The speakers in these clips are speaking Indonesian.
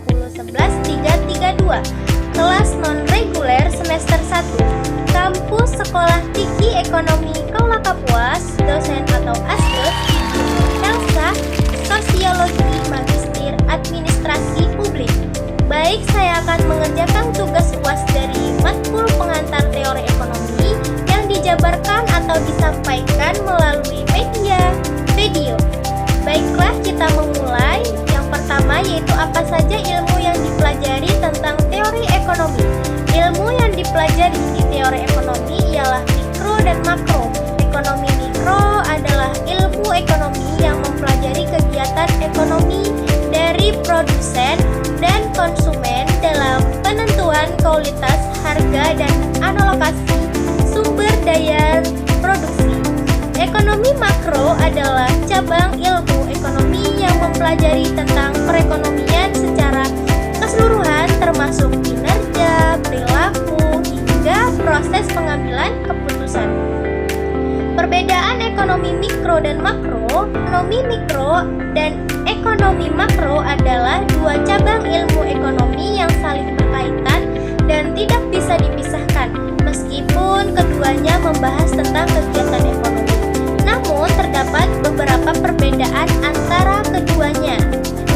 2011-332, kelas non-reguler semester 1, kampus Sekolah Tinggi Ekonomi Kaula Kapuas, dosen atau ASDE, Elsa, Sosiologi Magister Administrasi Publik. Baik, saya akan mengerjakan tugas UAS dari matkul pengantar teori ekonomi yang dijabarkan atau disampaikan melalui media video. Baiklah, kita memulai. Yang pertama yaitu apa saja ilmu yang dipelajari tentang teori ekonomi. Ilmu yang dipelajari di teori ekonomi ialah mikro dan makro. Ekonomi mikro adalah ilmu ekonomi yang mempelajari kegiatan ekonomi dari produsen dan konsumen dalam penentuan kualitas, harga, dan alokasi sumber daya produksi. Ekonomi makro adalah cabang ilmu ekonomi yang mempelajari tentang perekonomian secara keseluruhan termasuk kinerja, perilaku, hingga proses pengambilan keputusan. Perbedaan ekonomi mikro dan makro. Ekonomi mikro dan ekonomi makro adalah dua cabang ilmu ekonomi yang saling berkaitan dan tidak bisa dipisahkan, meskipun keduanya membahas tentang kegiatan ekonomi. Namun, terdapat beberapa perbedaan antara keduanya.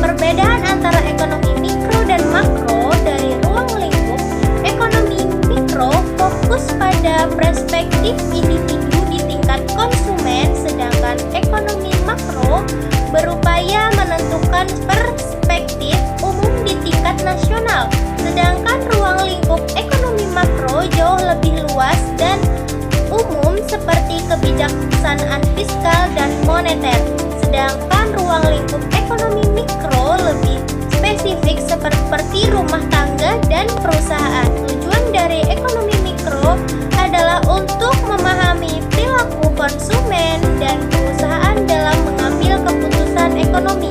Perbedaan antara ekonomi mikro dan makro dari ruang lingkup. Ekonomi mikro fokus pada perspektif individu di tingkat konsumen, sedangkan ekonomi makro berupaya menentukan perspektif umum di tingkat nasional. Sedangkan ruang lingkup ekonomi makro jauh lebih luas dan umum seperti kebijaksanaan fiskal dan moneter. Sedangkan ruang lingkup ekonomi mikro lebih spesifik seperti rumah tangga dan perusahaan. Tujuan dari ekonomi mikro adalah untuk memahami perilaku konsumen dan perusahaan dalam mengambil keputusan ekonomi,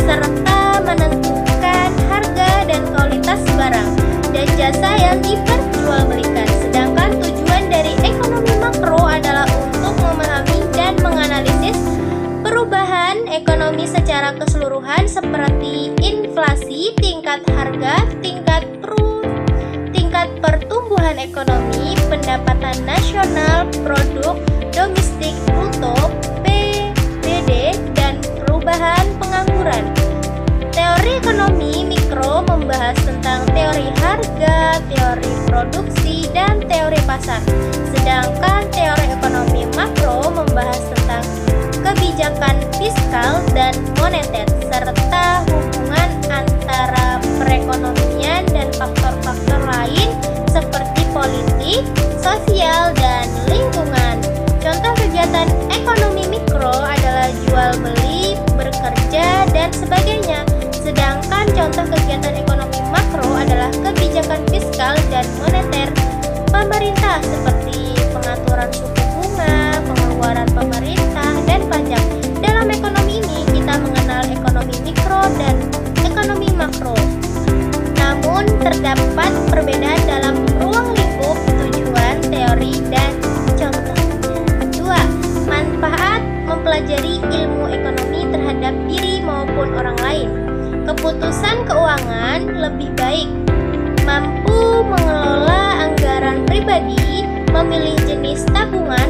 serta menentukan harga dan kualitas barang dan jasa yang diperjualbelikan. Sedangkan tujuan dari ekonomi makro adalah untuk memahami dan menganalisis perubahan ekonomi secara keseluruhan seperti inflasi, tingkat harga, tingkat pertumbuhan ekonomi, pendapatan nasional, produk domestik bruto, PDB, dan perubahan pengangguran. Teori ekonomi mikro membahas tentang teori harga, teori produksi, dan teori pasar. Sedangkan teori ekonomi makro membahas tentang kebijakan fiskal dan moneter, serta hubungan antara perekonomian dan faktor-faktor lain seperti politik, sosial, dan lingkungan. Contoh kegiatan ekonomi mikro adalah jual beli, bekerja, dan sebagainya. Sedangkan contoh kegiatan ekonomi makro adalah kebijakan fiskal dan moneter pemerintah seperti pengaturan suku bunga, pengeluaran pemerintah, dan pajak. Dalam ekonomi ini kita mengenal ekonomi mikro dan ekonomi makro. Namun terdapat perbedaan dalam ruang lingkup, tujuan, teori, dan contoh. 2. Manfaat mempelajari ilmu ekonomi terhadap diri maupun orang lain. Keputusan keuangan lebih baik, mampu mengelola anggaran pribadi, memilih jenis tabungan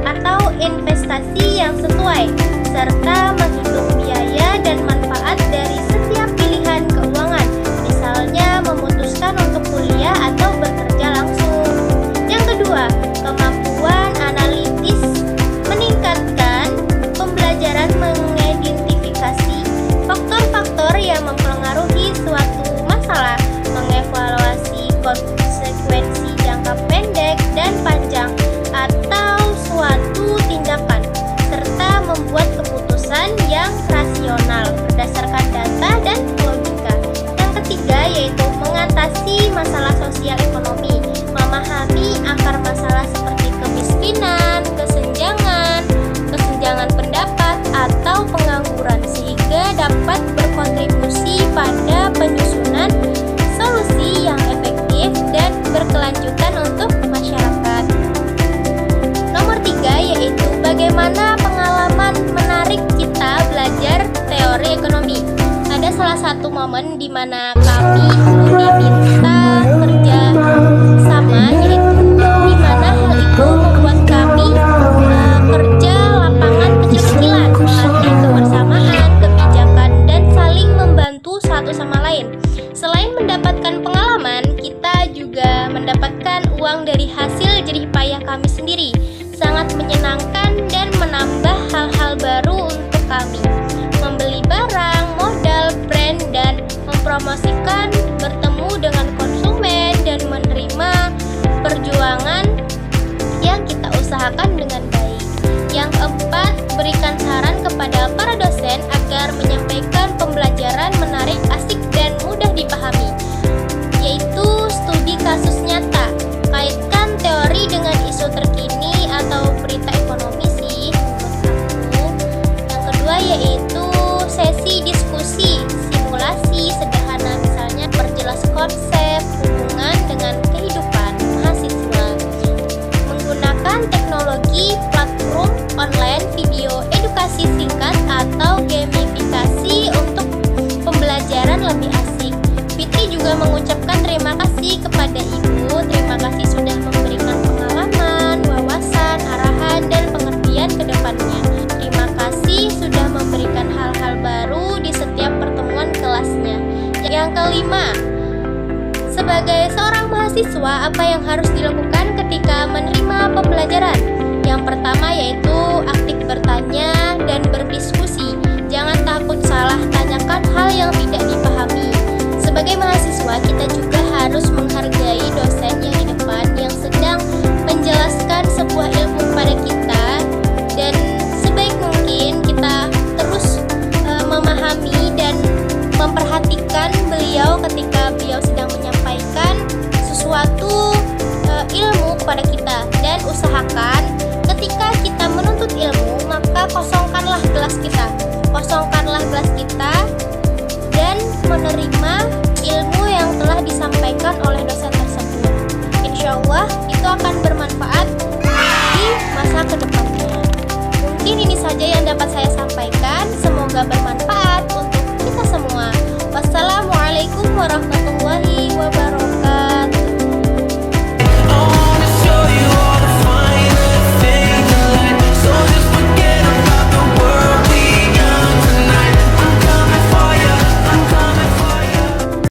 atau investasi yang sesuai, serta menghitung biaya dan manfaat dari setiap pilihan keuangan, misalnya memutuskan untuk kuliah atau bekerja langsung. Yang kedua, kemampuan analitis meningkatkan pembelajaran mengidentifikasi faktor-faktor yang mempengaruhi suatu masalah, mengevaluasi konsekuensi jangka pendek dan panjang atau suatu tindakan, serta membuat keputusan yang rasional berdasarkan data dan logika. Yang ketiga yaitu mengatasi masalah sosial ekonomi, memahami akar masalah seperti kemiskinan, kesenjangan pendapat, atau pengangguran sehingga dapat berkontribusi pada penyusunan solusi yang efektif dan berkelanjutan untuk masyarakat. Nomor 3 yaitu bagaimana pengalaman menarik kita belajar teori ekonomi. Ada salah satu satu momen di mana kami diminta kerja sama, yaitu di mana hal itu membuat kami kerja lapangan kecil-kecilan, melatih kebersamaan, kebijakan, dan saling membantu satu sama lain. Selain mendapatkan pengalaman, kita juga mendapatkan uang dari hasil jerih payah kami sendiri. Sangat menyenangkan dan menambah hal-hal baru untuk kami. Membeli barang, modal, brand, dan mempromosikan, bertemu dengan konsumen, dan menerima perjuangan yang kita usahakan dengan baik. Yang keempat, berikan saran kepada para dosen agar menyampaikan pembelajaran menarik, asik, dan mudah dipahami, yaitu studi kasus nyata. Kaitkan teori dengan isu terkini atau berita ekonomi sih menurut aku. Yang kedua yaitu sesi diskusi, simulasi sederhana, misalnya perjelas konsep hubungan dengan kehidupan mahasiswa. Menggunakan teknologi platform online video edukasi singkat atau gamifikasi untuk pembelajaran lebih asik. Fitri juga mengucapkan terima kasih kepada Ibu. Terima kasih sudah memberikan pengalaman, wawasan, arahan, dan pengertian ke depannya. Terima kasih sudah memberikan hal-hal baru di setiap pertemuan kelasnya. Yang kelima, sebagai seorang mahasiswa, apa yang harus dilakukan ketika menerima pembelajaran? Yang pertama yaitu aktif bertanya dan berdiskusi. Jangan takut salah, tanyakan hal yang tidak dipahami. Sebagai mahasiswa, kita juga harus menghargai dosen yang di depan yang sedang menjelaskan sebuah ilmu kepada kita, dan sebaik mungkin kita terus memahami dan memperhatikan beliau ketika beliau sedang menyampaikan sesuatu ilmu kepada kita. Dan usahakan ketika kita menuntut ilmu, maka kosongkanlah gelas kita dan menerima ilmu yang telah disampaikan oleh dosen tersebut. Insya Allah itu akan bermanfaat di masa kedepannya. Mungkin ini saja yang dapat saya sampaikan. Semoga bermanfaat.